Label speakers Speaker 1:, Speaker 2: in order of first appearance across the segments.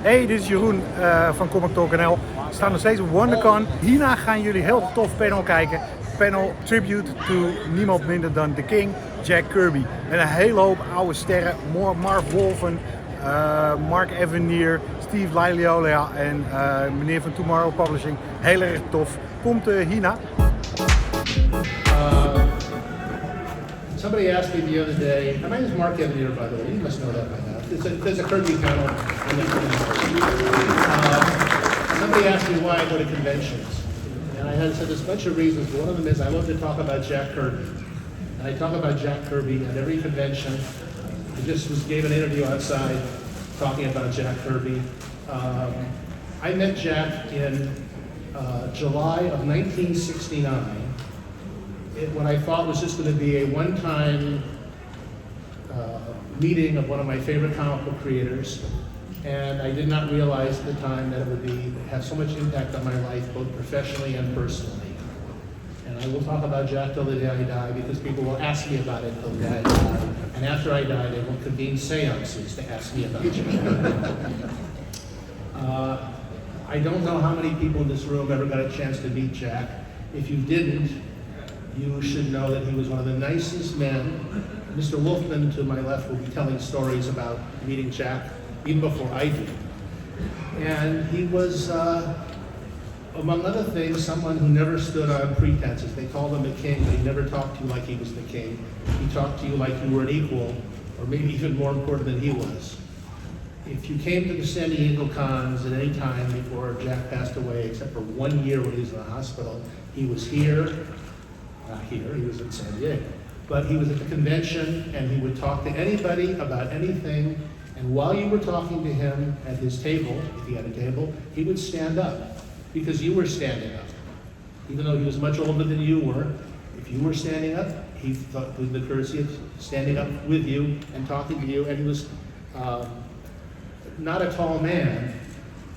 Speaker 1: Hey, dit is Jeroen van Comic Talk NL. We staan nog steeds op Wondercon. Hierna gaan jullie heel tof panel kijken. Panel Tribute to niemand minder dan The King, Jack Kirby. Met een hele hoop oude sterren. Marv Wolfman, Mark Evanier, Steve Leialoha en meneer van Tomorrow Publishing. Heel erg tof. Komt hierna.
Speaker 2: Somebody asked me the other day, my name is Mark Evanier, by the way, you must know that by now. There's a Kirby panel. Somebody asked me why I go to conventions. And I had said there's a bunch of reasons, but one of them is I love to talk about Jack Kirby. And I talk about Jack Kirby at every convention. I just gave an interview outside talking about Jack Kirby. I met Jack in July of 1969. What I thought was just going to be a one-time meeting of one of my favorite comic book creators, and I did not realize at the time that it would have so much impact on my life, both professionally and personally. And I will talk about Jack till the day I die, because people will ask me about it till the day I die, and after I die, they will convene seances to ask me about Jack. I don't know how many people in this room ever got a chance to meet Jack. If you didn't, you should know that he was one of the nicest men. Mr. Wolfman, to my left, will be telling stories about meeting Jack even before I do. And he was, among other things, someone who never stood on pretenses. They called him a king, but he never talked to you like he was the king. He talked to you like you were an equal, or maybe even more important than he was. If you came to the San Diego cons at any time before Jack passed away, except for 1 year when he was in the hospital, he was here. Not here, he was in San Diego. But he was at the convention, and he would talk to anybody about anything, and while you were talking to him at his table, if he had a table, he would stand up, because you were standing up. Even though he was much older than you were, if you were standing up, he thought with the courtesy of standing up with you and talking to you, and he was not a tall man,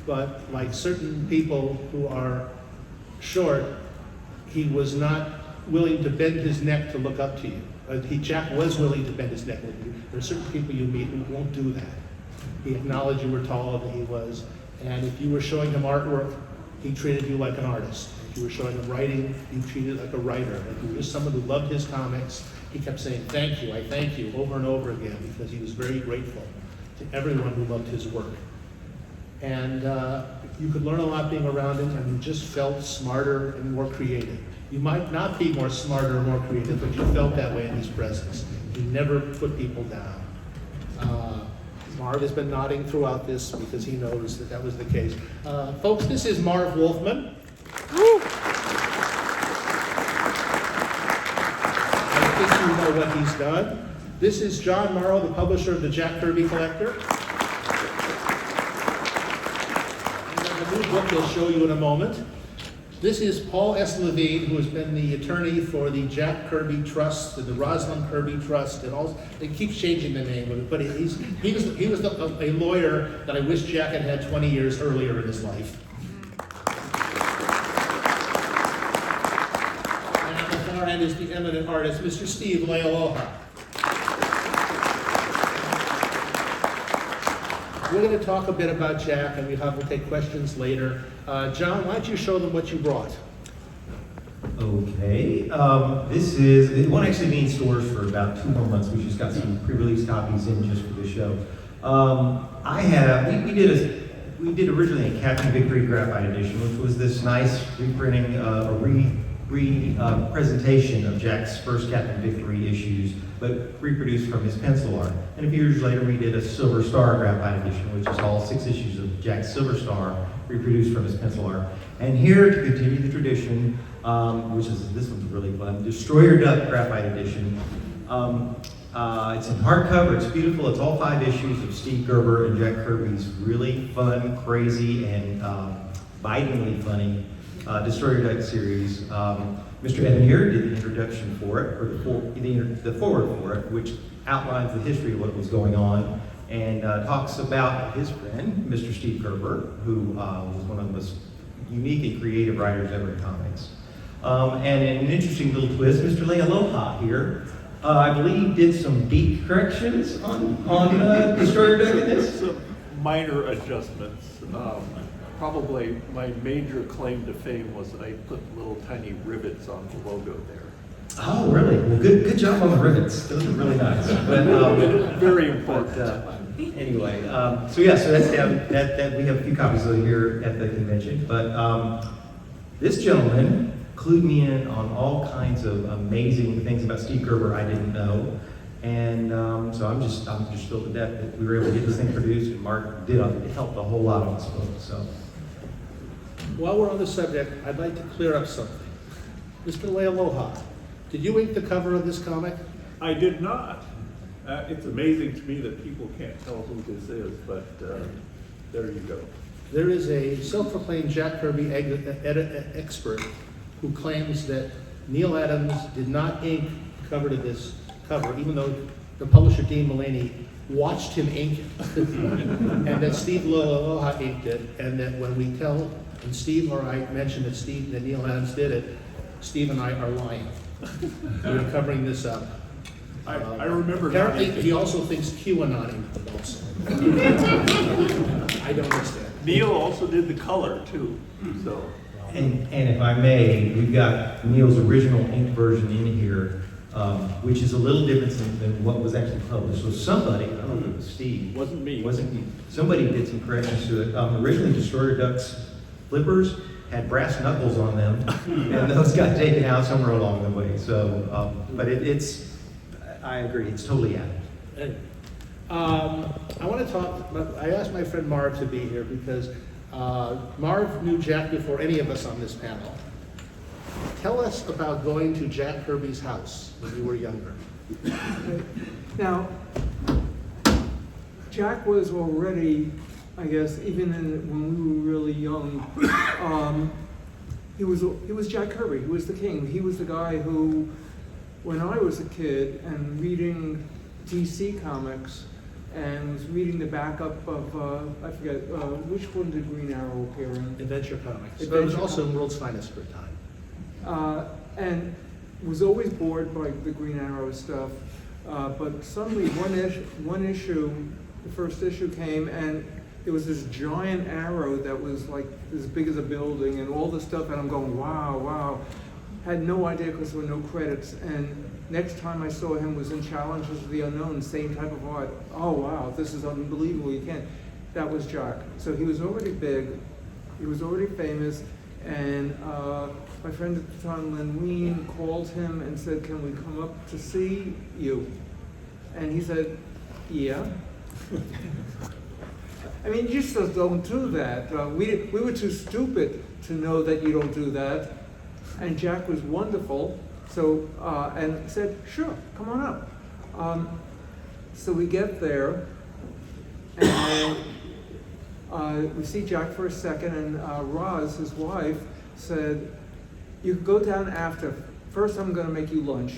Speaker 2: but like certain people who are short, he was not willing to bend his neck to look up to you. Jack was willing to bend his neck with you. There are certain people you meet who won't do that. He acknowledged you were taller than he was, and if you were showing him artwork, he treated you like an artist. If you were showing him writing, he treated you like a writer. If you were just someone who loved his comics, he kept saying, "Thank you, I thank you," over and over again, because he was very grateful to everyone who loved his work. And you could learn a lot being around him, and you just felt smarter and more creative. You might not be more smarter or more creative, but you felt that way in his presence. He never put people down. Marv has been nodding throughout this because he knows that that was the case. Folks, this is Marv Wolfman. Woo! I think you know what he's done. This is John Morrow, the publisher of the Jack Kirby Collector. And then the new book he'll show you in a moment. This is Paul S. Levine, who has been the attorney for the Jack Kirby Trust and the Rosalind Kirby Trust, and all. They keep changing the name of it, but he was a lawyer that I wish Jack had had 20 years earlier in his life. And at the far end is the eminent artist, Mr. Steve Leialoha. We're going to talk a bit about Jack, and we'll take questions later. John, why don't you show them what you brought?
Speaker 3: Okay, it won't actually be in stores for about 2 more months. We just got some pre-release copies in just for the show. We did originally a Captain Victory graphite edition, which was this nice reprinting, presentation of Jack's first Captain Victory issues, but reproduced from his pencil art. And a few years later, we did a Silver Star graphite edition, which is all 6 issues of Jack's Silver Star reproduced from his pencil art. And here, to continue the tradition, this one's really fun, Destroyer Duck graphite edition. It's in hardcover, it's beautiful, it's all 5 issues of Steve Gerber and Jack Kirby's really fun, crazy, and bitingly funny Destroyer Duck series. Mr. Evanier did the introduction for it, or the forward for it, which outlines the history of what was going on, and talks about his friend, Mr. Steve Gerber, who was one of the most unique and creative writers ever in comics. And an interesting little twist, Mr. Leialoha here, I believe did some beat corrections on Destroyer Duck in this.
Speaker 4: minor adjustments. Probably my major claim to fame was that I put little tiny rivets on the logo there.
Speaker 3: Oh, really? Well, good job on the rivets. Those are really nice. But,
Speaker 4: Very important.
Speaker 3: Anyway, so that's that we have a few copies of it here at the convention. But this gentleman clued me in on all kinds of amazing things about Steve Gerber I didn't know. And so I'm just thrilled to death that we were able to get this thing produced, and Mark did. It helped a whole lot on this book. So,
Speaker 2: While we're on the subject, I'd like to clear up something. Mr. Leialoha, did you ink the cover of this comic?
Speaker 4: I did not. It's amazing to me that people can't tell who this is, but there you go.
Speaker 2: There is a self-proclaimed Jack Kirby expert who claims that Neil Adams did not ink the cover to this cover, even though the publisher, Dean Mullaney, watched him ink it. And that Steve Leialoha inked it, and that when Steve or I mentioned that Neil Adams did it, Steve and I are lying. We're covering this up.
Speaker 4: I remember.
Speaker 2: Apparently, he also thinks QAnon inked them also. I don't understand.
Speaker 4: Neil also did the color too, so.
Speaker 3: and if I may, we've got Neil's original ink version in here, which is a little different than what was actually published. So somebody, I don't know if it was Steve.
Speaker 4: Wasn't me.
Speaker 3: Somebody did some corrections to it. Originally, Destroyer Ducks flippers had brass knuckles on them, and those got taken out somewhere along the way. So, but I agree, it's totally added.
Speaker 2: I want to talk, I asked my friend Marv to be here because Marv knew Jack before any of us on this panel. Tell us about going to Jack Kirby's house when you were younger.
Speaker 5: Now, Jack was already, I guess, even when we were really young, he was Jack Kirby. He was the king. He was the guy who, when I was a kid and reading DC comics and was reading the backup of, I forget, which one did Green Arrow appear in?
Speaker 2: Adventure Comics.
Speaker 5: Adventure
Speaker 2: But it was also in World's Finest for a time.
Speaker 5: And was always bored by the Green Arrow stuff. But suddenly one issue, the first issue came, and there was this giant arrow that was like as big as a building and all this stuff, and I'm going, wow. Had no idea because there were no credits. And next time I saw him was in Challenges of the Unknown, same type of art. Oh wow, this is unbelievable, you can't. That was Jack. So he was already big, he was already famous, and my friend at the time, Len Wein, called him and said, can we come up to see you? And he said, yeah. I mean, you just don't do that. We were too stupid to know that you don't do that. And Jack was wonderful, so and said, sure, come on up. So we get there, and we see Jack for a second, and Roz, his wife, said, you can go down after. First, I'm going to make you lunch.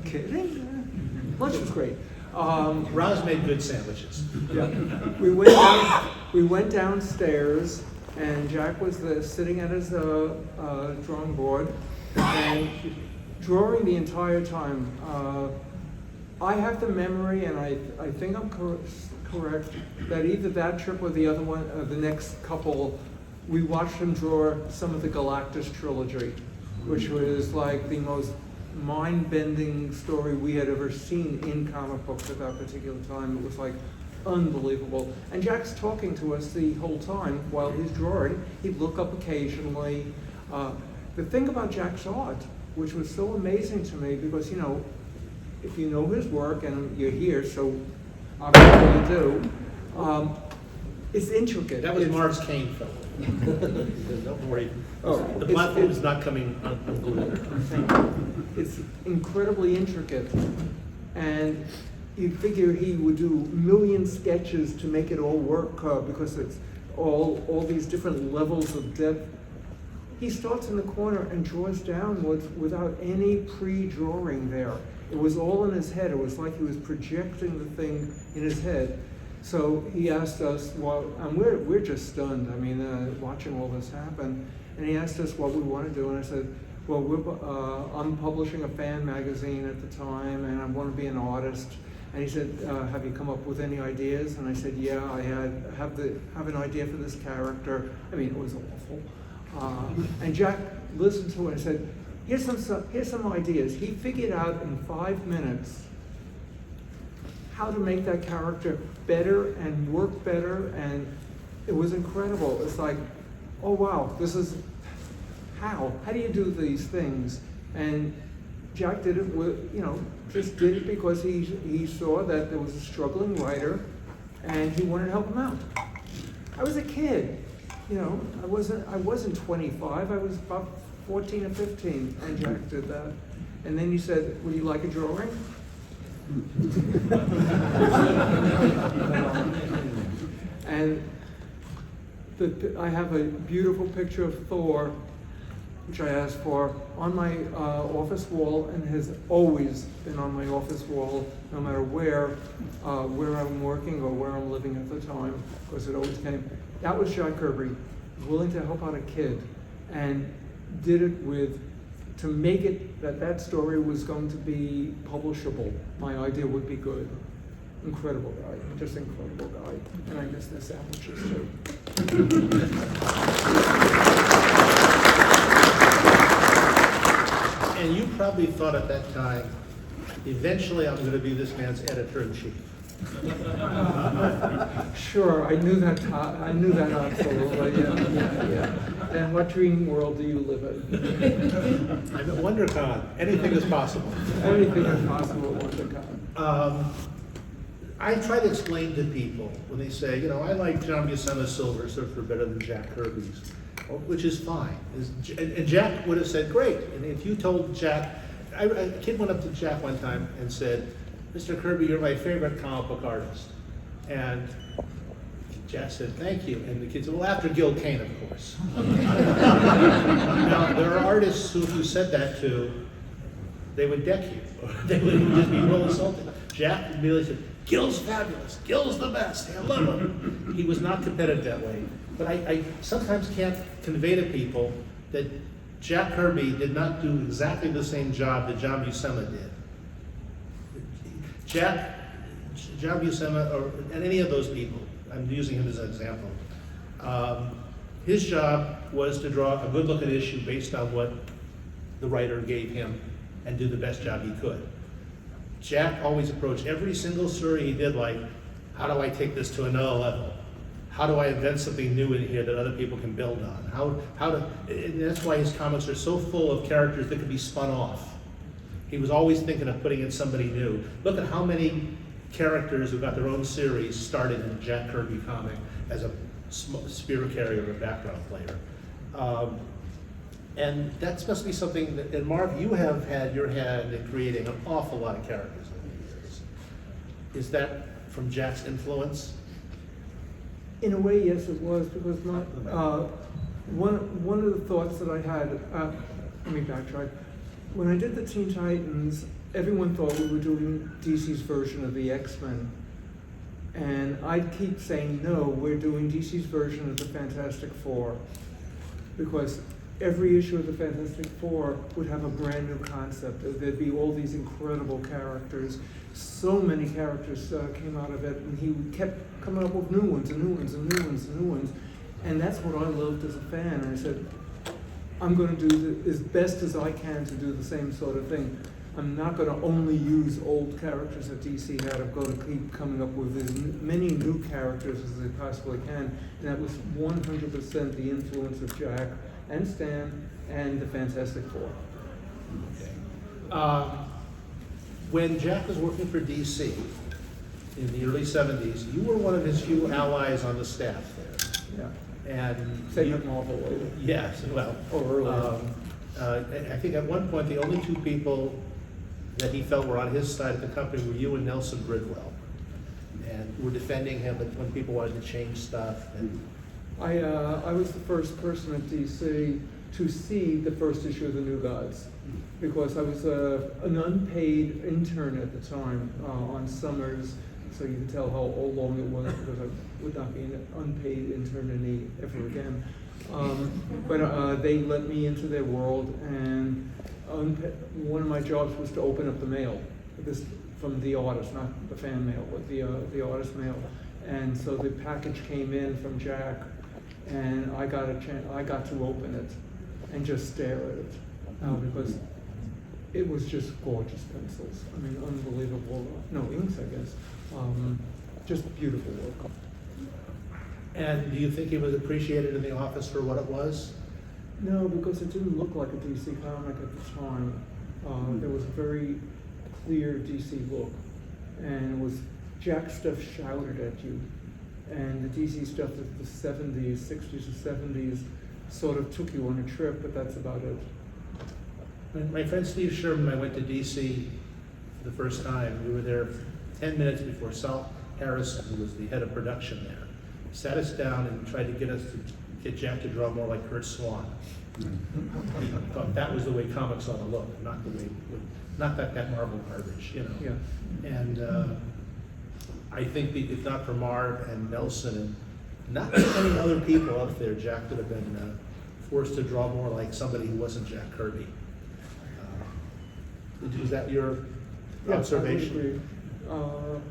Speaker 5: Kidding? Lunch was great.
Speaker 2: Roz made good sandwiches.
Speaker 5: Yeah. We went downstairs, and Jack was sitting at his drawing board and drawing the entire time. I have the memory, and I think I'm correct, that either that trip or the other one, the next couple, we watched him draw some of the Galactus trilogy, which was like the most mind-bending story we had ever seen in comic books at that particular time. It was like unbelievable. And Jack's talking to us the whole time while he's drawing. He'd look up occasionally. The thing about Jack's art, which was so amazing to me, because, you know, if you know his work, and you're here, so obviously you do, it's intricate.
Speaker 2: That was Marv's cane fellow. Don't worry. The platform is not coming unglued.
Speaker 5: It's incredibly intricate, and you'd figure he would do a million sketches to make it all work, because it's all these different levels of depth. He starts in the corner and draws downwards without any pre-drawing there. It was all in his head. It was like he was projecting the thing in his head. So he asked us, well, and we're just stunned. I mean, watching all this happen. And he asked us what we want to do, and I said, well, I'm publishing a fan magazine at the time, and I want to be an artist. And he said, have you come up with any ideas? And I said, yeah, I have an idea for this character. I mean, it was awful. And Jack listened to it and said, here's some ideas. He figured out in 5 minutes how to make that character better and work better, and it was incredible. It's like, oh wow, this is how do you do these things? And Jack did it with, just did it because he saw that there was a struggling writer and he wanted to help him out. I was a kid, I wasn't 25, I was about 14 or 15, and Jack did that. And then he said, would you like a drawing? And I have a beautiful picture of Thor, which I asked for, on my office wall, and has always been on my office wall, no matter where I'm working or where I'm living at the time, because it always came. That was Jack Kirby, willing to help out a kid, and did it to make it that story was going to be publishable. My idea would be good. Incredible guy, just incredible guy. And I miss their sandwiches too.
Speaker 2: And you probably thought at that time, eventually I'm going to be this man's editor-in-chief.
Speaker 5: Sure, I knew that absolutely. Yeah. And what dream world do you live in?
Speaker 2: I'm at Wondercon. Anything is possible.
Speaker 5: Anything is possible at Wondercon.
Speaker 2: I try to explain to people when they say, I like John Buscema's Silver Surfer better than Jack Kirby's, which is fine. And Jack would have said, great. And if you told Jack, a kid went up to Jack one time and said, Mr. Kirby, you're my favorite comic book artist. And Jack said, thank you. And the kid said, well, after Gil Kane, of course. Now, there are artists who, if you said that to, they would deck you. Or they would just be real insulting. Jack immediately said, Gil's fabulous. Gil's the best. I love him. He was not competitive that way. But I sometimes can't convey to people that Jack Kirby did not do exactly the same job that John Buscema did. John Buscema, and any of those people, I'm using him as an example, his job was to draw a good-looking issue based on what the writer gave him and do the best job he could. Jack always approached every single story he did like, how do I take this to another level? How do I invent something new in here that other people can build on? And that's why his comics are so full of characters that can be spun off. He was always thinking of putting in somebody new. Look at how many characters who got their own series started in a Jack Kirby comic as a spear carrier or a background player. And that must be something that, and Marv, you have had your hand in creating an awful lot of characters over the years. Is that from Jack's influence?
Speaker 5: In a way, yes, it was, because one of the thoughts that I had, let me backtrack. When I did the Teen Titans, everyone thought we were doing DC's version of the X-Men. And I'd keep saying, no, we're doing DC's version of the Fantastic Four. Because every issue of the Fantastic Four would have a brand new concept. There'd be all these incredible characters. So many characters came out of it, and he kept coming up with new ones and new ones and new ones and new ones. And that's what I loved as a fan. And I said, I'm going to do as best as I can to do the same sort of thing. I'm not going to only use old characters that DC had. I'm going to keep coming up with as many new characters as I possibly can. And that was 100% the influence of Jack and Stan and the Fantastic Four.
Speaker 2: Okay. When Jack was working for DC in the early 70s, you were one of his few allies on the staff there.
Speaker 5: Yeah.
Speaker 2: And
Speaker 5: Same with Marvel later.
Speaker 2: yes, well,
Speaker 5: Or earlier.
Speaker 2: I think at one point the only two people that he felt were on his side of the company were you and Nelson Bridwell, and were defending him when people wanted to change stuff. And
Speaker 5: I was the first person at DC to see the first issue of the New Gods, because I was an unpaid intern at the time on Summers, so you can tell how long it was, because I would not be an unpaid intern ever again. But they let me into their world, and one of my jobs was to open up the mail. This from the artist, not the fan mail, but the artist mail. And so the package came in from Jack, and I got to open it and just stare at it because it was just gorgeous pencils. I mean, unbelievable. No, inks, I guess. Just beautiful work.
Speaker 2: And do you think it was appreciated in the office for what it was?
Speaker 5: No, because it didn't look like a DC comic at the time. There was a very clear DC look, and it was Jack stuff shouted at you, and the DC stuff of the 70s, 60s or 70s sort of took you on a trip, but that's about it.
Speaker 2: My friend Steve Sherman and I went to DC for the first time. We were there 10 minutes before Sal Harrison, who was the head of production there, sat us down and tried to get Jack to draw more like Kurt Swan. He thought that was the way comics ought to look, not that Marvel garbage, you know.
Speaker 5: Yeah.
Speaker 2: And I think if not for Marv and Nelson and not many other people up there, Jack could have been forced to draw more like somebody who wasn't Jack Kirby. Is that your observation?
Speaker 5: I would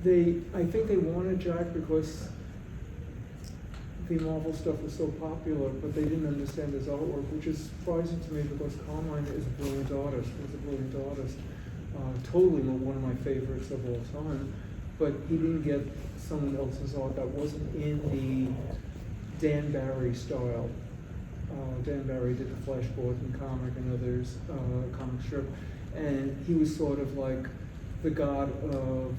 Speaker 5: agree. I think they wanted Jack because the Marvel stuff was so popular, but they didn't understand his artwork, which is surprising to me because Carmine is a brilliant artist. He's a brilliant artist. Totally one of my favorites of all time. But he didn't get someone else's art that wasn't in the Dan Barry style. Dan Barry did the Flash Gordon comic and others, comic strip. And he was sort of like the god of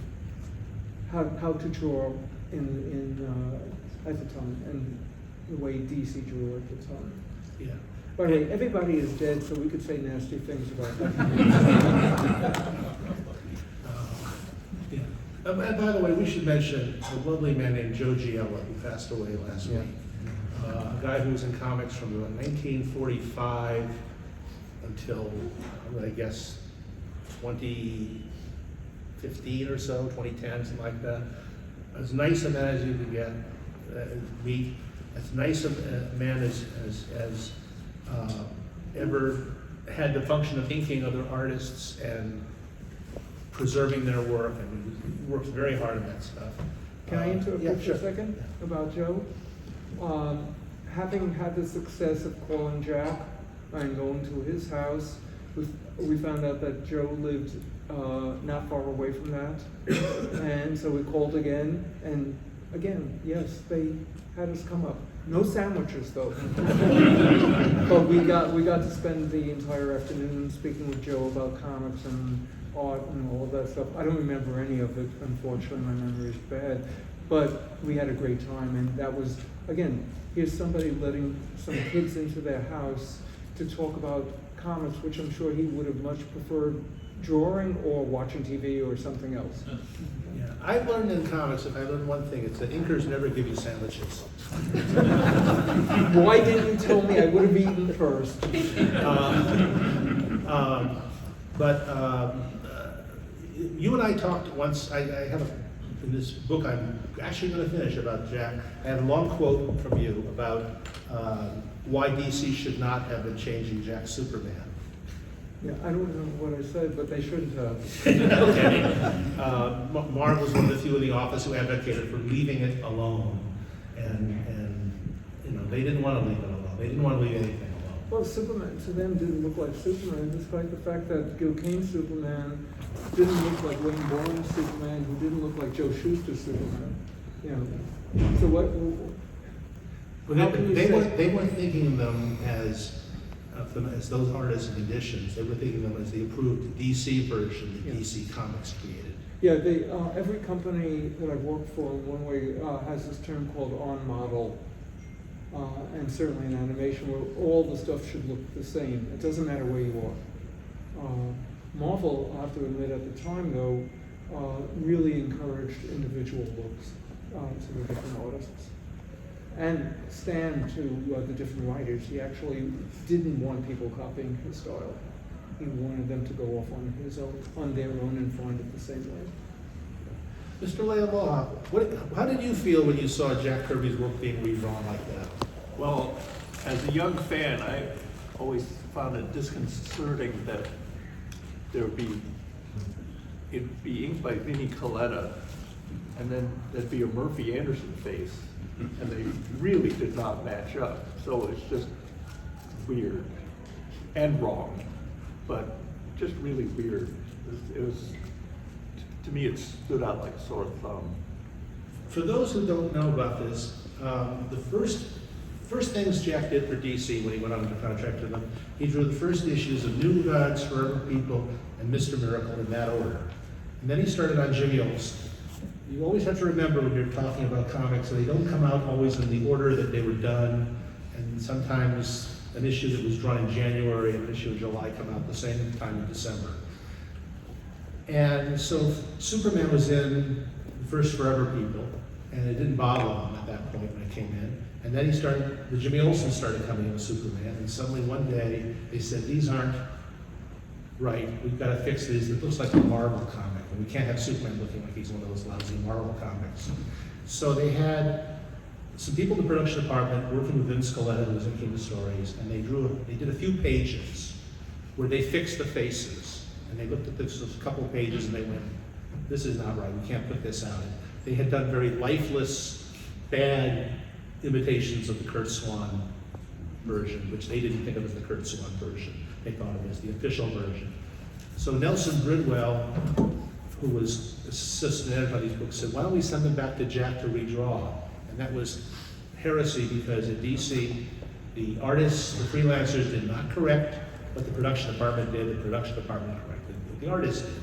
Speaker 5: how to draw at the time, and the way DC drew at the time.
Speaker 2: Yeah.
Speaker 5: By the way, everybody is dead, so we could say nasty things about that.
Speaker 2: Yeah. And by the way, we should mention a lovely man named Joe Giella, who passed away last week. A guy who was in comics from 1945 until, I guess, 2015 or so, 2010, something like that. As nice a man as you could get, meet. As nice a man as ever had the function of inking other artists and preserving their work, and he works very hard on that stuff.
Speaker 5: Can I interrupt
Speaker 2: yeah,
Speaker 5: you for a second about Joe? Having had the success of calling Jack and going to his house, we found out that Joe lived not far away from that, and so we called again, and again, yes, they had us come up. No sandwiches though. But we got to spend the entire afternoon speaking with Joe about comics and art and all of that stuff. I don't remember any of it, unfortunately, my memory is bad. But we had a great time, and that was, again, here's somebody letting some kids into their house to talk about comics, which I'm sure he would have much preferred drawing or watching TV or something else.
Speaker 2: Yeah, I've learned in comics, if I learned one thing, it's that inkers never give you sandwiches.
Speaker 5: Why didn't you tell me? I would have eaten first.
Speaker 2: You and I talked once, I have in this book I'm actually going to finish about Jack, I had a long quote from you about why DC should not have been changing Jack's Superman.
Speaker 5: Yeah, I don't know what I said, but they shouldn't have.
Speaker 2: Okay. Marv was one of the few in the office who advocated for leaving it alone, and you know they didn't want to leave it alone. They didn't want to leave anything alone.
Speaker 5: Well, Superman to them didn't look like Superman, despite the fact that Gil Kane's Superman didn't look like Wayne Bourne's Superman, who didn't look like Joe Shuster's Superman. You know, so what? How can you say?
Speaker 2: They weren't thinking of them as those artists and conditions. They were thinking of them as the approved DC version that DC Comics created.
Speaker 5: Yeah, every company that I've worked for in one way has this term called on model, and certainly in animation where all the stuff should look the same. It doesn't matter where you are. Marvel, I have to admit at the time though, really encouraged individual looks to the different artists. And Stan, to the different writers, he actually didn't want people copying his style. He wanted them to go off on their own and find it the same way.
Speaker 2: Mr. Leialoha, how did you feel when you saw Jack Kirby's work being redrawn like that?
Speaker 4: Well, as a young fan, I always found it disconcerting that there would be it'd be inked by Vinnie Coletta, and then there'd be a Murphy Anderson face, and they really did not match up. So it's just weird and wrong, but just really weird. It was to me, it stood out like a sore thumb.
Speaker 2: For those who don't know about this, the first things Jack did for DC when he went under contract to them, he drew the first issues of New Gods, Forever People, and Mr. Miracle in that order. And then he started on Jimmy Olsen. You always have to remember when you're talking about comics, they don't come out always in the order that they were done, and sometimes an issue that was drawn in January and an issue in July come out the same time in December. And so Superman was in the first Forever People, and it didn't bother him at that point when it came in. And then the Jimmy Olsen started coming in with Superman, and suddenly one day they said, these aren't right, we've got to fix these. It looks like a Marvel comic, and we can't have Superman looking like he's one of those lousy Marvel comics. So they had some people in the production department working with Vince Coletta, who was inking the stories, and they did a few pages where they fixed the faces. And they looked at this a couple of pages and they went, this is not right, we can't put this out. They had done very lifeless, bad imitations of the Kurt Swan version, which they didn't think of as the Kurt Swan version. They thought of it as the official version. So Nelson Bridwell, who was assistant editor on these books, said, why don't we send them back to Jack to redraw? And that was heresy because at DC, the artists, the freelancers did not correct what the production department did. The production department corrected what the artists did.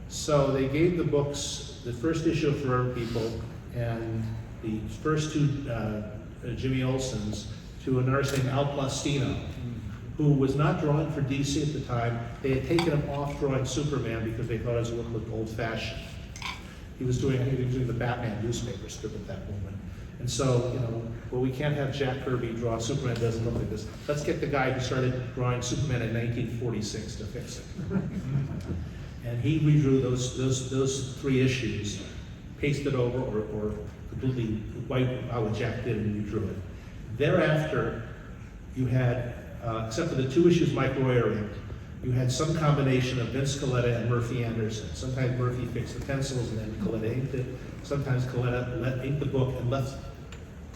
Speaker 2: So they gave the books, the first issue of Forever People and the first two Jimmy Olsens to an artist named Al Plastino, who was not drawing for DC at the time. They had taken him off drawing Superman because they thought his work looked old-fashioned. He was doing the Batman newspaper strip at that moment. And so, well, we can't have Jack Kirby draw Superman doesn't look like this. Let's get the guy who started drawing Superman in 1946 to fix it. And he redrew those three issues, pasted over or completely wiped out what Jack did and redrew it. Thereafter, you had, except for the two issues Mike Royer inked, you had some combination of Vince Coletta and Murphy Anderson. Sometimes Murphy fixed the pencils and then Coletta inked it. Sometimes Coletta inked the book and left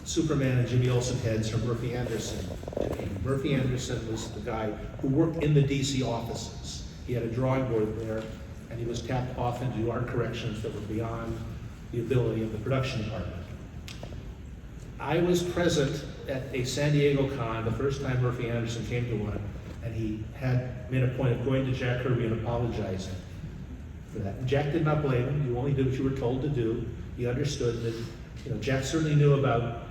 Speaker 2: Superman and Jimmy Olsen heads from Murphy Anderson to ink. Murphy Anderson was the guy who worked in the DC offices. He had a drawing board there, and he was tapped often to do art corrections that were beyond the ability of the production department. I was present at a San Diego con the first time Murphy Anderson came to one, and he had made a point of going to Jack Kirby and apologizing for that. And Jack did not blame him. You only did what you were told to do. He understood that, Jack certainly knew about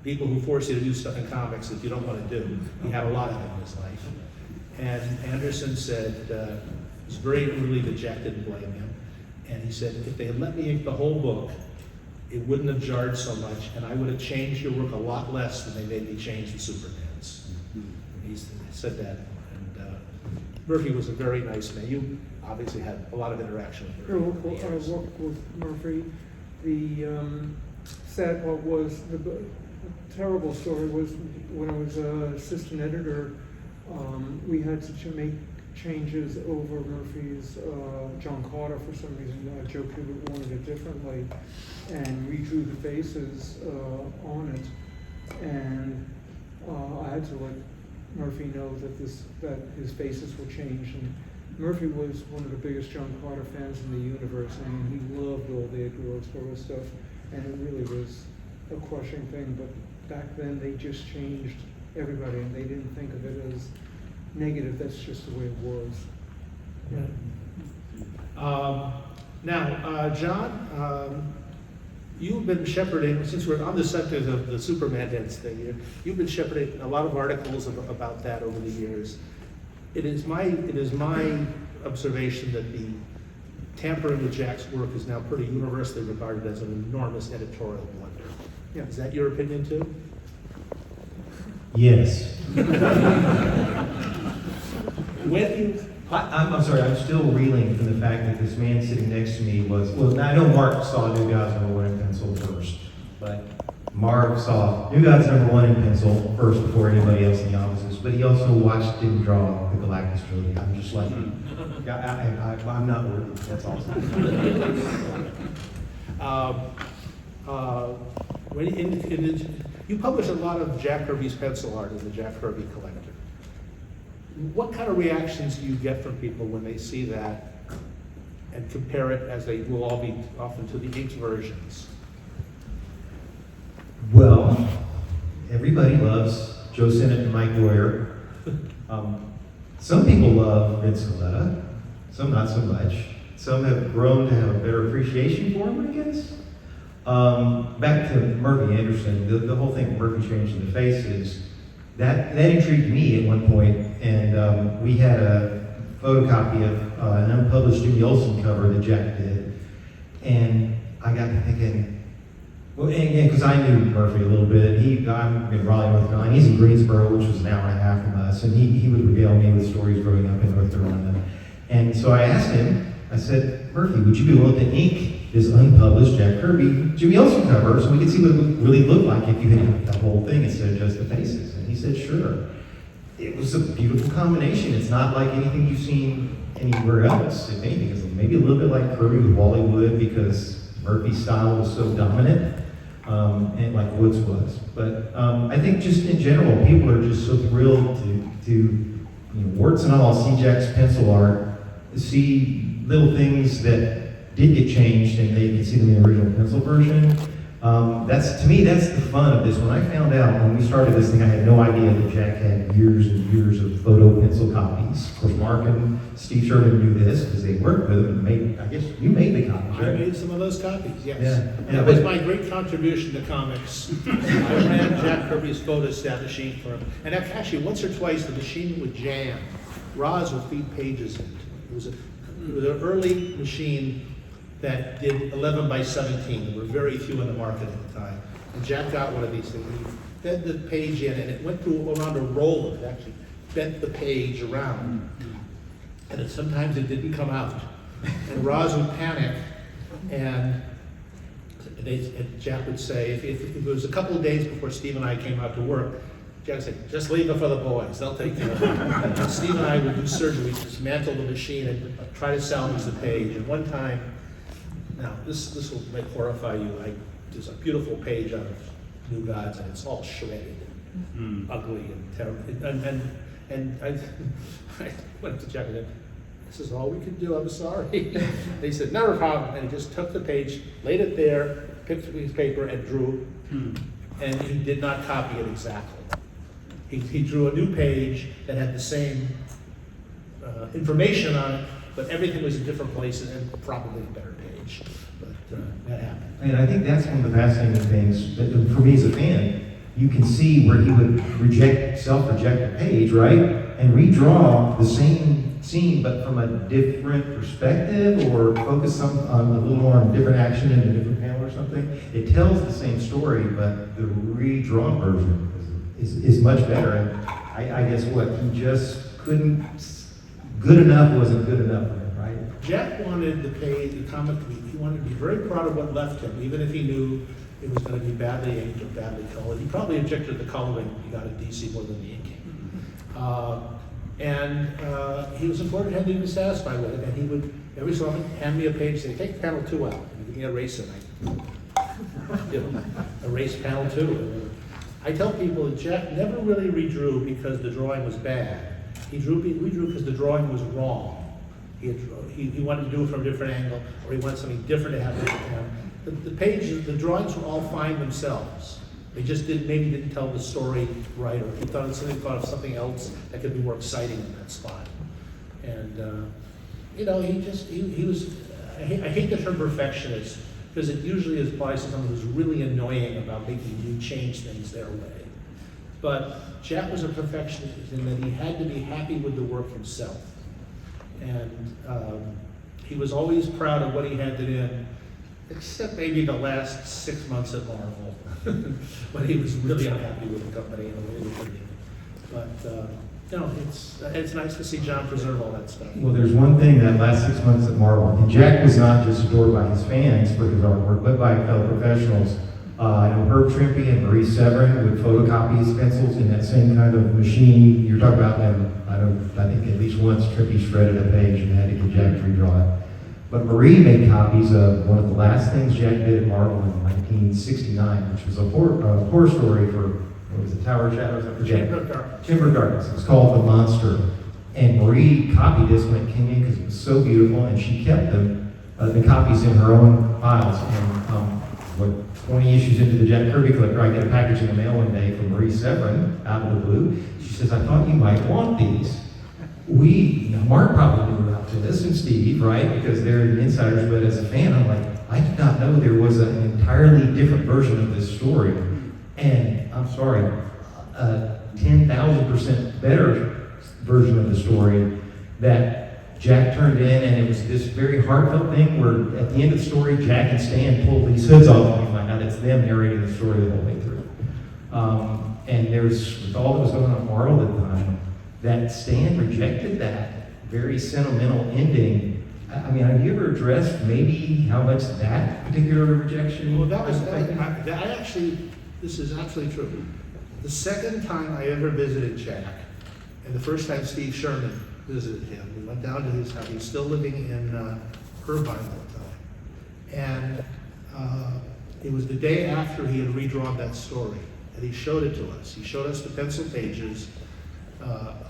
Speaker 2: people who force you to do stuff in comics that you don't want to do. He had a lot of it in his life. And Anderson said, he was very relieved that Jack didn't blame him. And he said, if they had let me ink the whole book, it wouldn't have jarred so much, and I would have changed your work a lot less than they made me change the Supermans. He said that, and Murphy was a very nice man. You obviously had a lot of interaction with Murphy.
Speaker 5: I worked with Murphy. The sad part was, the terrible story was when I was assistant editor, we had to make changes over Murphy's John Carter for some reason. Joe Kubert wanted it differently and redrew the faces on it. And I had to let Murphy know that his faces were changed. And Murphy was one of the biggest John Carter fans in the universe. I mean, he loved all the Edgar Rice Burroughs stuff, and it really was a crushing thing. But back then, they just changed everybody, and they didn't think of it as negative. That's just the way it was.
Speaker 2: Yeah. Now, John, you've been shepherding, since we're on the subject of the Superman dance thing, you've been shepherding a lot of articles about that over the years. It is my observation that the tampering with Jack's work is now pretty universally regarded as an enormous editorial blunder.
Speaker 5: Yeah.
Speaker 2: Is that your opinion too?
Speaker 3: Yes. I'm sorry, I'm still reeling from the fact that this man sitting next to me was, well, I know Mark saw New Gods number 1 in pencil first, but Marv saw New Gods #1 in pencil first before anybody else in the offices, but he also watched him draw the Galactus trilogy. I'm just like, I'm not worthy. That's awesome.
Speaker 2: You publish a lot of Jack Kirby's pencil art in the Jack Kirby Collector. What kind of reactions do you get from people when they see that and compare it, as they will all be often, to the inked versions?
Speaker 3: Well, everybody loves Joe Sennett and Mike Royer. Some people love Vince Valletta, some not so much. Some have grown to have a better appreciation for him, I guess. Back to Murphy Anderson, the whole thing Murphy changing the faces, that intrigued me at one point, and we had a photocopy of an unpublished Jimmy Olsen cover that Jack did, and I got to thinking, well, and because I knew Murphy a little bit, I'm in Raleigh, North Carolina, he's in Greensboro, which was an hour and a half from us, and he would regale me with stories growing up in North Carolina. And so I asked him, I said, Murphy, would you be willing to ink this unpublished Jack Kirby Jimmy Olsen cover so we could see what it would really look like if you had inked the whole thing instead of just the faces? And he said, sure. It was a beautiful combination. It's not like anything you've seen anywhere else. If anything, it's maybe a little bit like Kirby with Wally Wood because Murphy's style was so dominant, and like Wood's was. But I think just in general, people are just so thrilled to warts and all, see Jack's pencil art, see little things that did get changed and they can see them in the original pencil version. To me, that's the fun of this. When I found out, when we started this thing, I had no idea that Jack had years and years of photo pencil copies. Of course, Mark and Steve Sherman knew this because they worked with him and made, I guess you made the copies,
Speaker 2: I
Speaker 3: right?
Speaker 2: made some of those copies, yes.
Speaker 3: Yeah.
Speaker 2: And that was my great contribution to comics. I ran Jack Kirby's photostat machine for him. And actually, once or twice, the machine would jam. Roz would feed pages into it. It was an early machine that did 11 by 17. There were very few in the market at the time. And Jack got one of these things. He fed the page in, and it went through around a roller. It actually bent the page around. And sometimes it didn't come out. And Roz would panic, and Jack would say, if it was a couple of days before Steve and I came out to work, Jack said, just leave it for the boys, they'll take care of it. And Steve and I would do surgery, dismantle the machine and try to salvage the page. And one time, now this will horrify you, there's a beautiful page out of New Gods, and it's all shredded and ugly and terrible. And I went to Jack and said, this is all we can do, I'm sorry. They said, never a problem. And he just took the page, laid it there, picked a piece of paper and drew. And he did not copy it exactly. He drew a new page that had the same information on it, but everything was in different places and probably a better page. But that happened.
Speaker 3: And I think that's one of the fascinating things that, for me as a fan, you can see where he would self-reject a page, right? And redraw the same scene, but from a different perspective, or focus on a little more on different action in a different panel or something. It tells the same story, but the redrawn version is much better. And I guess what, he just couldn't, good enough wasn't good enough for him, right?
Speaker 2: Jack wanted the comic, he wanted to be very proud of what left him, even if he knew it was going to be badly inked or badly colored. He probably objected to the coloring he got at DC more than the inking. He was important to him to be satisfied with it, and he would every so often hand me a page, say, take panel 2 out, and you can erase it. Erase panel 2. I tell people that Jack never really redrew because the drawing was bad. He redrew because the drawing was wrong. He wanted to do it from a different angle, or he wanted something different to happen. The pages, the drawings were all fine themselves. They just maybe didn't tell the story right, or he thought of something else that could be more exciting in that spot. And he was. I hate the term perfectionist because it usually applies to someone who's really annoying about making you change things their way. But Jack was a perfectionist in that he had to be happy with the work himself, and he was always proud of what he handed in. Except maybe the last 6 months at Marvel, when he was really unhappy with the company and the way they were treating him. But it's nice to see John preserve all that stuff.
Speaker 3: Well, there's one thing that last 6 months at Marvel, and Jack was not just adored by his fans for his artwork, but by fellow professionals. I know Herb Trimpe and Marie Severin would photocopy his pencils in that same kind of machine. You're talking about them. I think at least once Trimpe shredded a page and had to get Jack to redraw it. But Marie made copies of one of the last things Jack did at Marvel in 1969, which was a horror story for, what was it, Tower of Shadows? I forget.
Speaker 2: Chamber of Darkness.
Speaker 3: Chamber of Darkness. It was called The Monster. And Marie copied this when it came in because it was so beautiful, and she kept them, the copies in her own files. And 20 issues into the Jack Kirby collector, I get a package in the mail one day from Marie Severin out of the blue. She says, I thought you might want these. Mark probably knew about this, and Steve, right? Because they're the insiders, but as a fan, I'm like, I did not know there was an entirely different version of this story. And I'm sorry, 10,000% better version of the story that Jack turned in, and it was this very heartfelt thing where at the end of the story, Jack and Stan pull these hoods off, and you find out it's them narrating the story the whole way through. And there's, with all that was going on at Marvel at the time, that Stan rejected that very sentimental ending. I mean, have you ever addressed maybe how much that particular rejection?
Speaker 2: Well, this is absolutely true. The second time I ever visited Jack, and the first time Steve Sherman visited him, we went down to his house. He was still living in Irvine at the time. And it was the day after he had redrawn that story, and he showed it to us. He showed us the pencil pages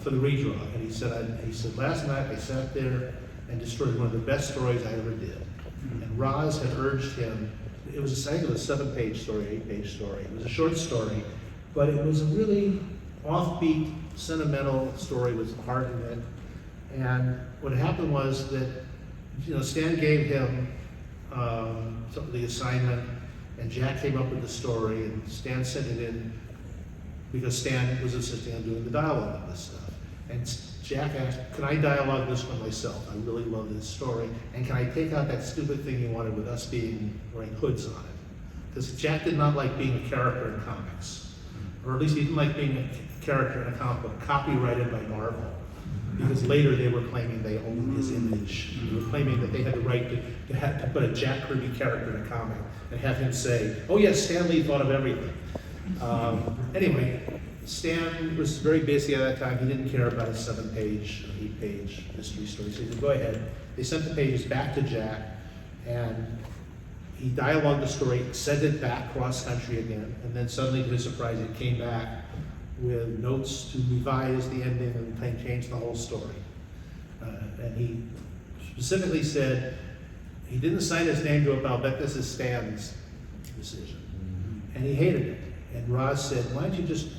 Speaker 2: for the redraw, and he said, last night I sat there and destroyed one of the best stories I ever did. And Roz had urged him. It was a 7-page story, 8-page story. It was a short story, but it was a really offbeat, sentimental story with heart in it. And what happened was that, Stan gave him the assignment, and Jack came up with the story, and Stan sent it in because Stan was insisting on doing the dialogue of this stuff. And Jack asked, can I dialogue this one myself? I really love this story. And can I take out that stupid thing you wanted with us wearing hoods on it? Because Jack did not like being a character in comics. Or at least he didn't like being a character in a comic book copyrighted by Marvel. Because later they were claiming they owned his image. They were claiming that they had the right to put a Jack Kirby character in a comic and have him say, oh yes, Stan Lee thought of everything. Anyway, Stan was very busy at that time. He didn't care about a 7-page, 8-page mystery story. So he said, go ahead. They sent the pages back to Jack, and he dialogued the story, sent it back cross-country again, and then suddenly, to his surprise, it came back with notes to revise the ending and change the whole story. And he specifically said he didn't sign his name to it, but I'll bet this is Stan's decision. And he hated it. And Roz said, why don't you just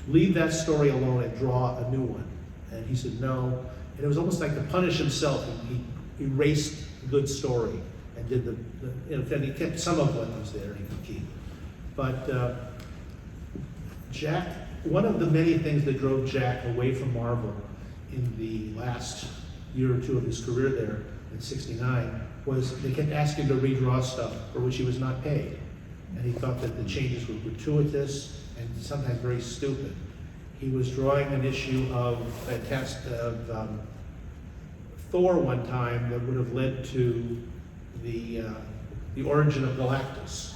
Speaker 2: leave that story alone and draw a new one? And he said no. And it was almost like to punish himself. He erased the good story and did and he kept some of what was there he could keep. But Jack, one of the many things that drove Jack away from Marvel in the last year or two of his career there in '69 was they kept asking him to redraw stuff for which he was not paid. And he thought that the changes were gratuitous and sometimes very stupid. He was drawing an issue of Thor one time that would have led to the origin of Galactus.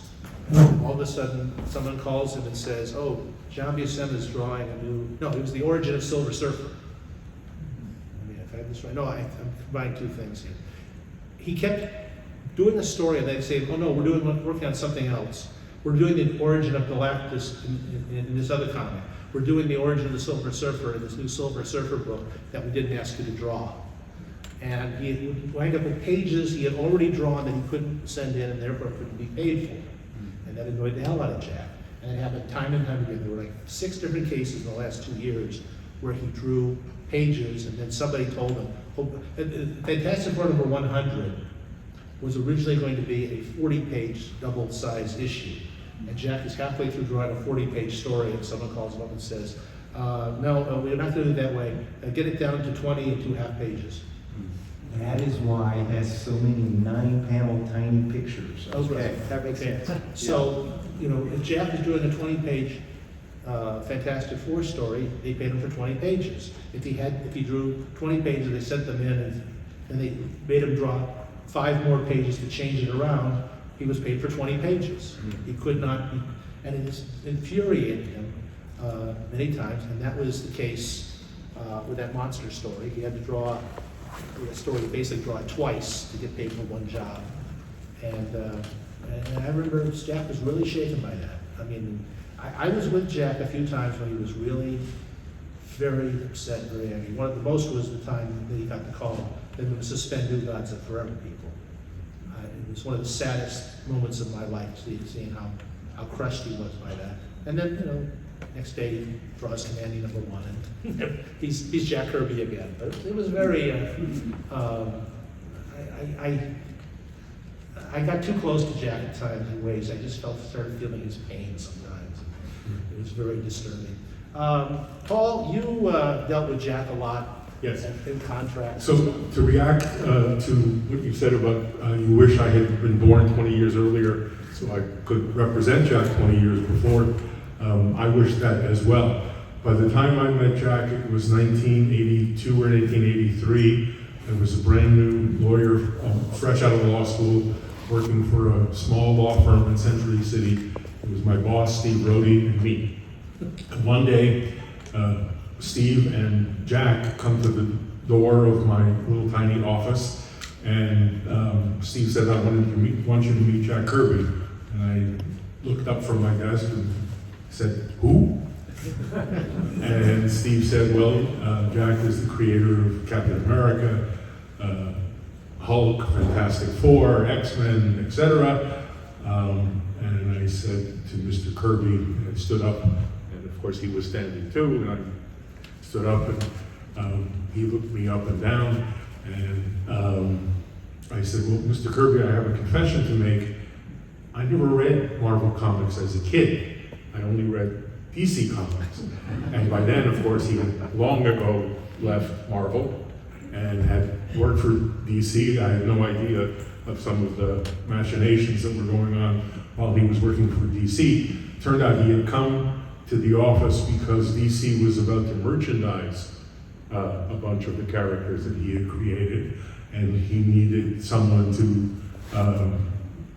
Speaker 2: All of a sudden, someone calls him and says, oh, John Buscema is drawing a new, no, it was the origin of Silver Surfer. I mean, if I have this right, no, I'm combining two things here. He kept doing a story, and they'd say, oh no, we're working on something else. We're doing the origin of Galactus in this other comic. We're doing the origin of the Silver Surfer in this new Silver Surfer book that we didn't ask you to draw. And he would wind up with pages he had already drawn that he couldn't send in and therefore couldn't be paid for. And that annoyed the hell out of Jack. And it happened time and time again. There were like 6 different cases in the last 2 years where he drew pages and then somebody told him, Fantastic Four number 100 was originally going to be a 40-page double-sized issue. And Jack is halfway through drawing a 40-page story and someone calls him up and says, no, we're not going to do it that way. Get it down to 20 and 2.5 pages.
Speaker 3: That is why it has so many 9-panel tiny pictures.
Speaker 5: Okay, that makes sense.
Speaker 2: So, if Jack was doing a 20-page Fantastic Four story, they paid him for 20 pages. If he drew 20 pages, they sent them in and they made him draw 5 more pages to change it around. he was paid for 20 pages. He could not, and it just infuriated him many times, and that was the case with that monster story. He had to draw a story, basically draw it twice to get paid for one job. And I remember Jack was really shaken by that. I mean, I was with Jack a few times when he was really very upset, very angry. One of the most was the time that he got the call that he would suspend New Gods at Forever People. It was one of the saddest moments of my life, seeing how crushed he was by that. And then, you know, next day he draws Commanding Number 1, and he's Jack Kirby again. But it was very, I got too close to Jack at times in ways. I just started feeling his pain sometimes. It was very disturbing. Paul, you dealt with Jack a lot.
Speaker 6: Yes.
Speaker 2: In contracts.
Speaker 6: So to react to what you said about you wish I had been born 20 years earlier so I could represent Jack 20 years before, I wish that as well. By the time I met Jack, it was 1982 or 1983. I was a brand new lawyer, fresh out of law school, working for a small law firm in Century City. It was my boss, Steve Rohde, and me. And one day, Steve and Jack come to the door of my little tiny office, and Steve said, I want you to meet Jack Kirby. And I looked up from my desk and said, who? And Steve said, well, Jack is the creator of Captain America, Hulk, Fantastic Four, X-Men, etc. And I said to Mr. Kirby, and I stood up, and of course he was standing too, and I stood up, and he looked me up and down, and I said, well, Mr. Kirby, I have a confession to make. I never read Marvel Comics as a kid. I only read DC Comics. And by then, of course, he had long ago left Marvel and had worked for DC. I had no idea of some of the machinations that were going on while he was working for DC. Turned out he had come to the office because DC was about to merchandise a bunch of the characters that he had created, and he needed someone to,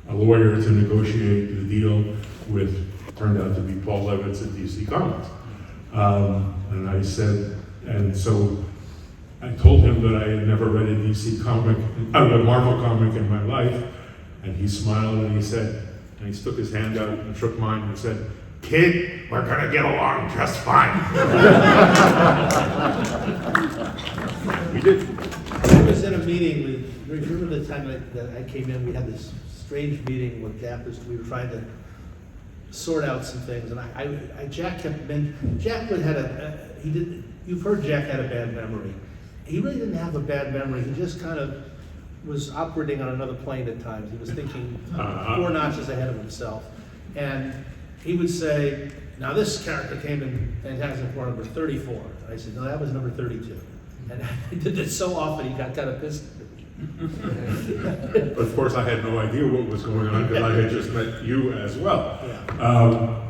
Speaker 6: a lawyer to negotiate the deal with, turned out to be Paul Levitz at DC Comics. And I said, and so I told him that I had never read a DC comic, a Marvel comic in my life, and he smiled and he said, and he stuck his hand out and shook mine and said, kid, we're gonna get along just fine. We did.
Speaker 2: I was in a meeting with, remember the time that I came in, we had this strange meeting with Jack, we were trying to sort out some things, and Jack you've heard Jack had a bad memory. He really didn't have a bad memory, he just kind of was operating on another plane at times. He was thinking 4 notches ahead of himself. And he would say, now this character came in Fantastic Four number 34. And I said, no, that was number 32. And I did this so often, he got kind of pissed at me.
Speaker 6: But of course, I had no idea what was going on because I had just met you as well.
Speaker 2: Yeah.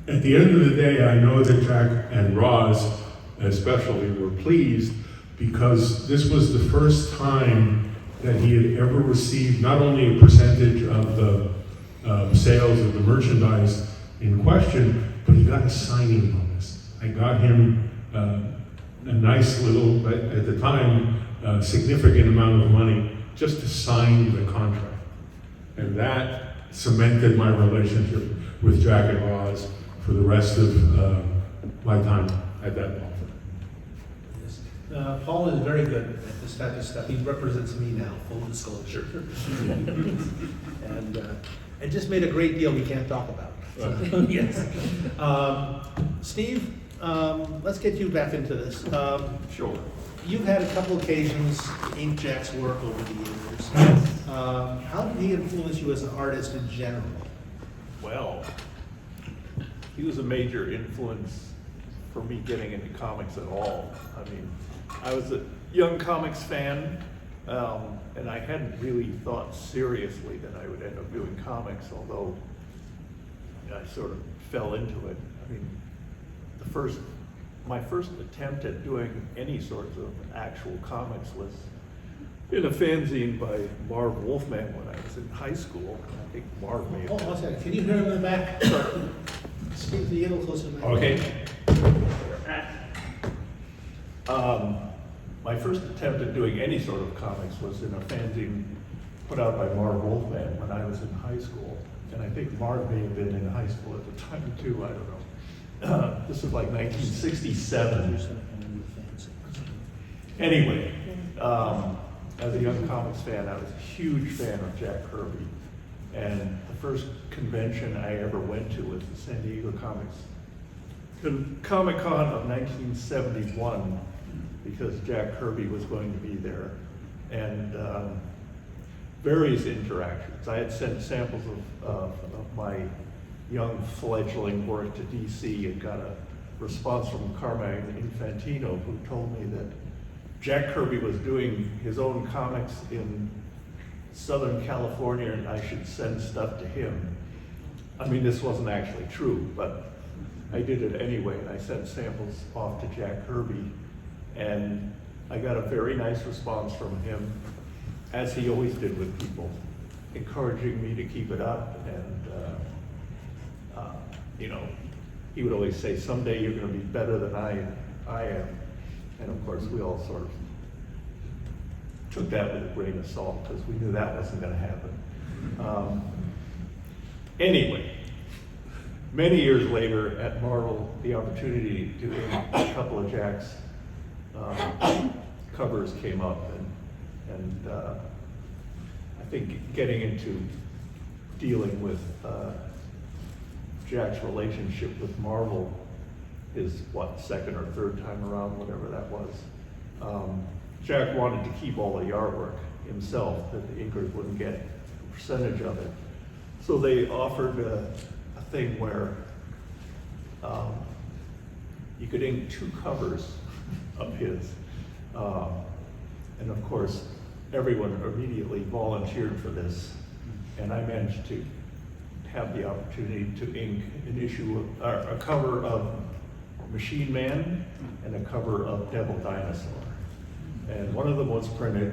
Speaker 6: At the end of the day, I know that Jack and Roz especially were pleased because this was the first time that he had ever received not only a percentage of the sales of the merchandise in question, but he got a signing bonus. I got him a nice little, at the time, significant amount of money just to sign the contract. And that cemented my relationship with Jack and Roz for the rest of my time at that law firm.
Speaker 2: Yes. Paul is very good at this type of stuff. He represents me now, full disclosure. And just made a great deal we can't talk about. Yes. Steve, let's get you back into this.
Speaker 4: Sure.
Speaker 2: You've had a couple occasions to ink Jack's work over the years. How did he influence you as an artist in general?
Speaker 4: Well, he was a major influence for me getting into comics at all. I mean, I was a young comics fan, and I hadn't really thought seriously that I would end up doing comics, although I sort of fell into it. I mean, my first attempt at doing any sorts of actual comics was in a fanzine by Marv Wolfman when I was in high school. I think Marv may have.
Speaker 2: Hold on a second, can you hear him in the back? Speak to the little closer to the mic.
Speaker 4: Okay. My first attempt at doing any sort of comics was in a fanzine put out by Marv Wolfman when I was in high school. And I think Marv may have been in high school at the time too, I don't know. This was like 1967. Anyway, as a young comics fan, I was a huge fan of Jack Kirby. And the first convention I ever went to was the San Diego Comic-Con of 1971, because Jack Kirby was going to be there. And various interactions. I had sent samples of my young fledgling work to DC and got a response from Carmine Infantino, who told me that Jack Kirby was doing his own comics in Southern California and I should send stuff to him. I mean, this wasn't actually true, but I did it anyway, and I sent samples off to Jack Kirby, and I got a very nice response from him, as he always did with people, encouraging me to keep it up, and you know, he would always say, someday you're gonna be better than I am. And of course, we all sort of took that with a grain of salt, because we knew that wasn't gonna happen. Anyway, many years later at Marvel, the opportunity to do a couple of Jack's covers came up, and I think getting into dealing with Jack's relationship with Marvel is what, second or third time around, whatever that was. Jack wanted to keep all the artwork himself, that the inkers wouldn't get a percentage of it. So they offered a thing where you could ink 2 covers of his. And of course, everyone immediately volunteered for this. And I managed to have the opportunity to ink an issue, a cover of Machine Man and a cover of Devil Dinosaur. And one of them was printed,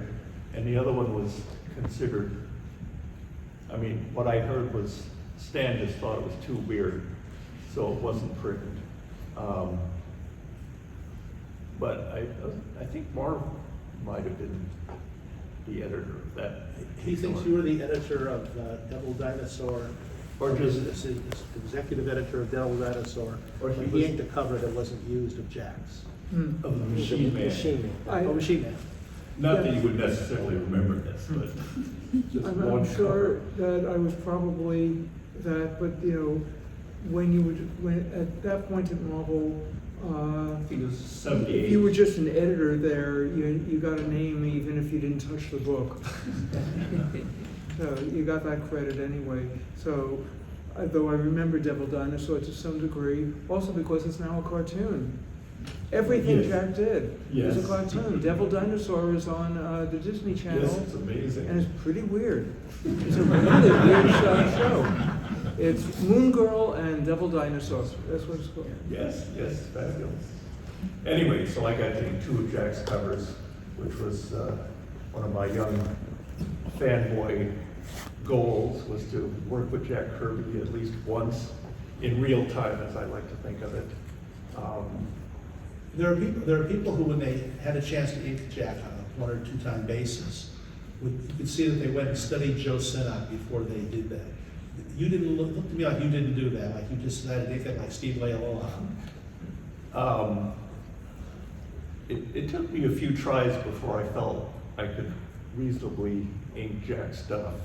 Speaker 4: and the other one was considered, I mean, what I heard was Stan just thought it was too weird, so it wasn't printed. But I think Marv might have been the editor of that.
Speaker 2: He thinks you were the editor of Devil Dinosaur,
Speaker 4: Or just,
Speaker 2: this is executive editor of Devil Dinosaur,
Speaker 4: Or
Speaker 2: or
Speaker 4: he
Speaker 2: he
Speaker 4: was-
Speaker 2: inked a cover that wasn't used of Jack's.
Speaker 4: of the Machine Man.
Speaker 2: Machine Man.
Speaker 5: I-
Speaker 2: Oh, Machine Man.
Speaker 4: Not that you would necessarily remember this, but just
Speaker 5: I'm
Speaker 4: one
Speaker 5: sure
Speaker 4: cover.
Speaker 5: that I was probably that, but you know, when at that point at Marvel,
Speaker 4: I think it was
Speaker 5: if
Speaker 4: 78.
Speaker 5: you were just an editor there, you got a name even if you didn't touch the book. So you got that credit anyway. So, though I remember Devil Dinosaur to some degree, also because it's now a cartoon. Everything
Speaker 4: Yes.
Speaker 5: Jack did is
Speaker 4: Yes.
Speaker 5: a cartoon. Devil Dinosaur is on the Disney Channel.
Speaker 4: Yes, it's amazing.
Speaker 5: And it's pretty weird. It's a really weird show. It's Moon Girl and Devil Dinosaur. That's what it's called.
Speaker 4: Yes, fabulous. Anyway, so I got to ink 2 of Jack's covers, which was one of my young fanboy goals, was to work with Jack Kirby at least once in real time, as I like to think of it.
Speaker 2: There are people who, when they had a chance to ink Jack on a 1 or 2 time basis, you could see that they went and studied Joe Sinnott before they did that. You didn't look to me like you didn't do that, like you just decided to ink it like Steve Leialoha.
Speaker 4: It took me a few tries before I felt I could reasonably ink Jack's stuff.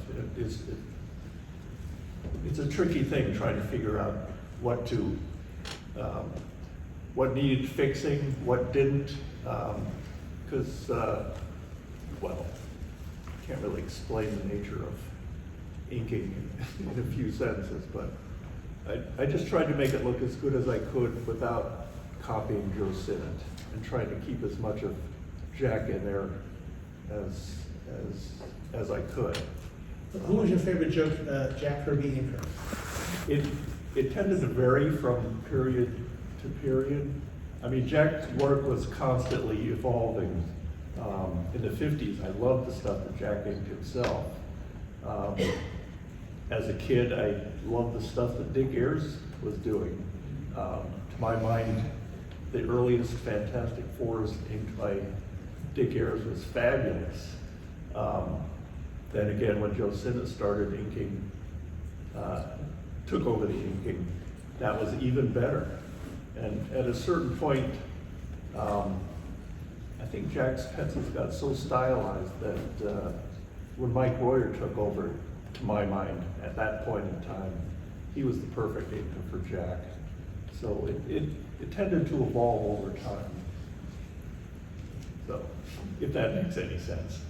Speaker 4: It's a tricky thing trying to figure out what needed fixing, what didn't, because, well, I can't really explain the nature of inking in a few sentences, but I just tried to make it look as good as I could without copying Joe Sinnott, and trying to keep as much of Jack in there as I could.
Speaker 2: Who was your favorite Jack Kirby inker?
Speaker 4: It tended to vary from period to period. I mean, Jack's work was constantly evolving, In the 50s, I loved the stuff that Jack inked himself. As a kid, I loved the stuff that Dick Ayers was doing. To my mind, the earliest Fantastic Fours inked by Dick Ayers was fabulous. Then again, when Joe Sinnott started inking, took over the inking, that was even better. And at a certain point, I think Jack's pencils got so stylized that when Mike Royer took over, to my mind, at that point in time, he was the perfect inker for Jack. So it tended to evolve over time. So, if that makes any sense.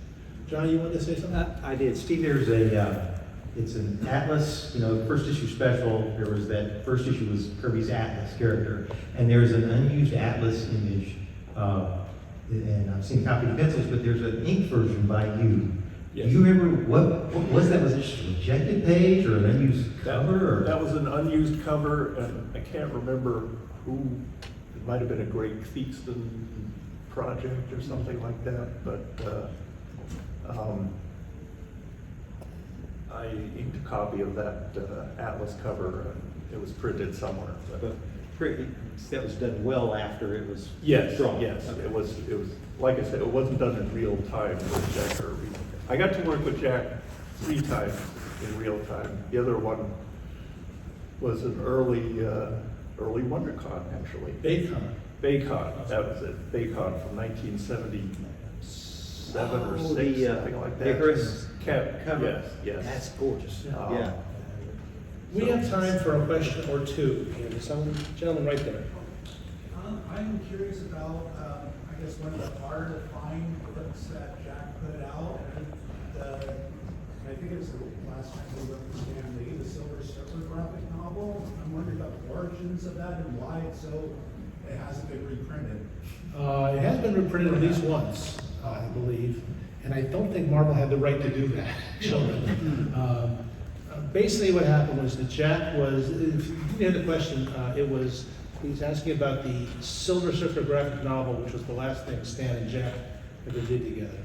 Speaker 2: John, you wanted to say something?
Speaker 3: I did. Steve, there's it's an Atlas, the first issue special, there was that first issue was Kirby's Atlas character, and there's an unused Atlas image, and I've seen a copy of the pencils, but there's an ink version by you.
Speaker 4: Yes.
Speaker 3: Do you remember what was that? Was it just a rejected page or an unused cover? Or?
Speaker 4: That was an unused cover, and I can't remember who, it might have been a Greg Theakston project or something like that, but I inked a copy of that Atlas cover, and it was printed somewhere. But
Speaker 3: That was done well after it was
Speaker 4: yes,
Speaker 3: drawn.
Speaker 4: yes, it was, like I said, it wasn't done in real time with Jack Kirby. I got to work with Jack 3 times in real time. The other one was an early Wondercon, actually. Baycon, that was it. Baycon from 1977 or 6, something like that.
Speaker 3: Icarus
Speaker 4: Cover. Yes, yes.
Speaker 3: That's gorgeous.
Speaker 4: Yeah.
Speaker 2: We have time for a question or two. Here, there's some gentleman right there.
Speaker 7: I'm curious about, I guess, one of the hard to find books that Jack put out. I think it was the last time we wrote for Stan Lee, the Silver Surfer graphic novel. I'm wondering about the origins of that and why it hasn't been reprinted.
Speaker 2: It has been reprinted at least once, I believe, and I don't think Marvel had the right to do that, children. Basically what happened was that Jack was, if you had the question, he's asking about the Silver Surfer graphic novel, which was the last thing Stan and Jack ever did together.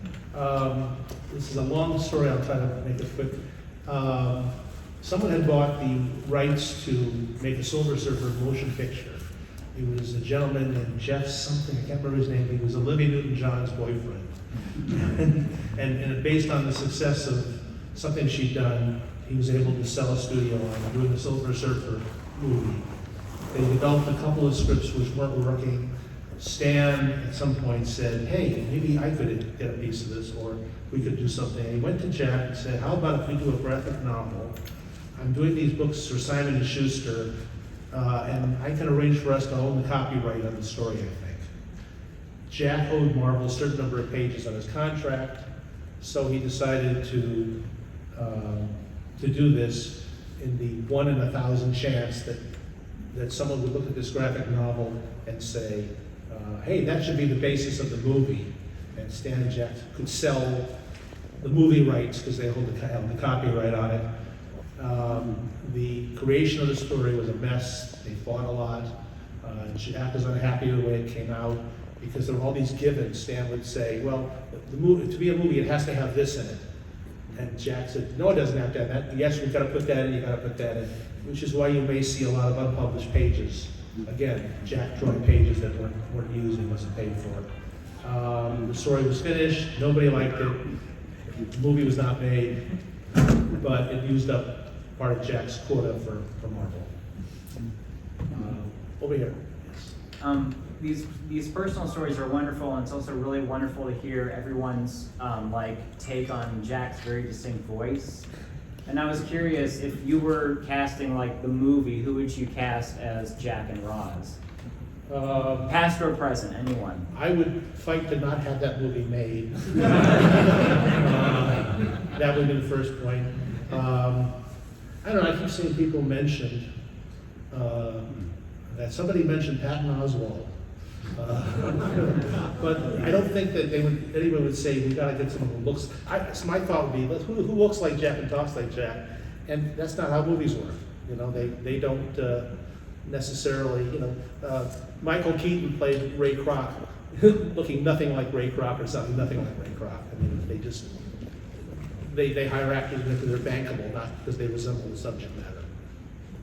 Speaker 2: This is a long story, I'll try to make it quick. Someone had bought the rights to make a Silver Surfer motion picture. He was a gentleman named Jeff something, I can't remember his name, he was Olivia Newton-John's boyfriend. and based on the success of something she'd done, he was able to sell a studio on doing the Silver Surfer movie. They developed a couple of scripts which weren't working. Stan at some point said, hey, maybe I could get a piece of this, or we could do something. And he went to Jack and said, how about if we do a graphic novel? I'm doing these books for Simon & Schuster, and I can arrange for us to own the copyright on the story, I think. Jack owed Marvel a certain number of pages on his contract, so he decided to do this in the 1 in 1,000 chance that someone would look at this graphic novel and say, hey, that should be the basis of the movie. And Stan and Jack could sell the movie rights because they hold the copyright on it. The creation of the story was a mess. They fought a lot. Jack was unhappy with the way it came out because there were all these givens. Stan would say, well, the movie, to be a movie, it has to have this in it. And Jack said, no, it doesn't have to have that. Yes, we've got to put that in, you've got to put that in. Which is why you may see a lot of unpublished pages. Again, Jack drawing pages that weren't used and wasn't paid for. The story was finished, nobody liked it, the movie was not made, but it used up part of Jack's quota for Marvel. Over here. Yes.
Speaker 8: These personal stories are wonderful, and it's also really wonderful to hear everyone's take on Jack's very distinct voice. And I was curious, if you were casting the movie, who would you cast as Jack and Roz? Past or present, anyone?
Speaker 2: I would fight to not have that movie made. That would be the first point. I don't know, I keep seeing people mentioned, that somebody mentioned Patton Oswalt. But I don't think that anyone would say, we gotta get someone who looks, my thought would be, who looks like Jack and talks like Jack? And that's not how movies work. They don't necessarily, Michael Keaton played Ray Kroc. looking nothing like Ray Kroc or something, nothing like Ray Kroc. I mean, they hire actors because they're bankable, not because they resemble the subject matter.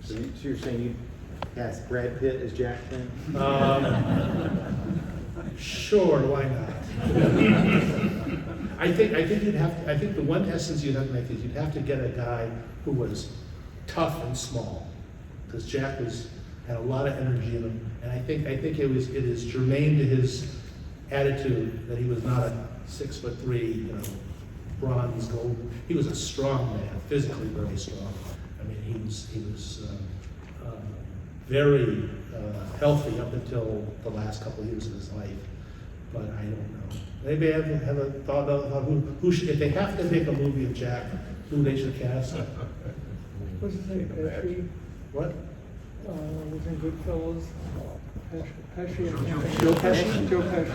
Speaker 9: So you're saying you cast Brad Pitt as Jack then?
Speaker 2: Sure, why not? I think the one essence you'd have to make is you'd have to get a guy who was tough and small, because Jack had a lot of energy in him, and I think it is germane to his attitude that he was not a 6'3", bronze, gold. He was a strong man, physically very strong. I mean, he was very healthy up until the last couple of years of his life. But I don't know. Maybe I have a thought about who should, if they have to make a movie of Jack, who they should cast.
Speaker 5: What's his name? Pesci?
Speaker 2: What?
Speaker 5: Was in Goodfellas. Pesci.
Speaker 2: Joe Pesci?
Speaker 5: Joe Pesci.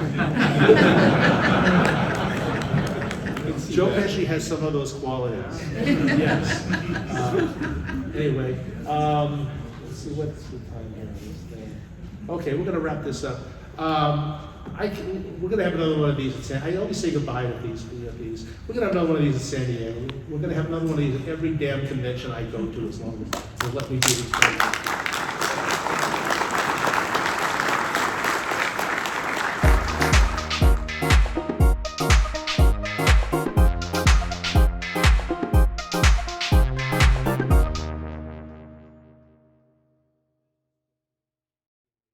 Speaker 2: Joe Pesci has some of those qualities. Yes. Anyway, let's see, what's the time here on this thing? Okay, we're gonna wrap this up. We're gonna have another one of these at I always say goodbye with these. We're gonna have another one of these in San Diego. We're gonna have another one of these at every damn convention I go to, as long as they let me do these.